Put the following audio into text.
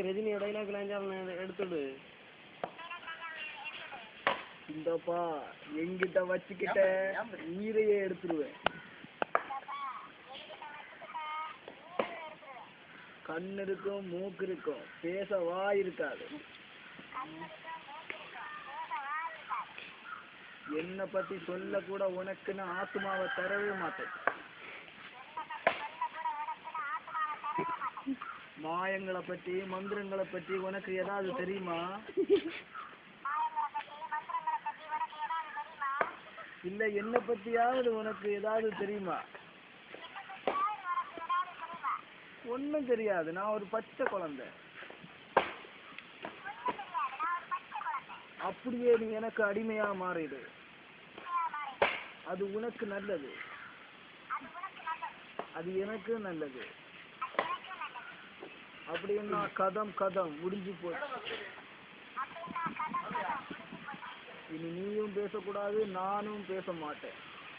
ரஜினியோட டைலாக் எடுத்துடு. இந்தப்பா எங்கிட்ட வச்சுக்கிட்ட உயிரையே எடுத்துருவேன். கண்ணு இருக்கும், மூக்கு இருக்கும், பேச வாய் இருக்காது. என்ன பத்தி சொல்ல கூட உனக்குன்னு ஆத்மாவை தரவே மாட்டேன். மாயங்களை பத்தி மந்திரங்களை பத்தி உனக்கு ஏதாவது தெரியுமா? இல்ல என்ன பத்தியாவது உனக்கு ஏதாவது தெரியுமா? ஒன்னும் தெரியாது. நான் ஒரு பச்சை குழந்தை. அப்படியே நீ எனக்கு அடிமையா மாறிடு. அது உனக்கு நல்லது, அது எனக்கு நல்லது. அப்படின்னா கதம் கதம் முடிஞ்சு போச்சு. இனி நீயும் பேசக்கூடாது, நானும் பேச மாட்டேன்.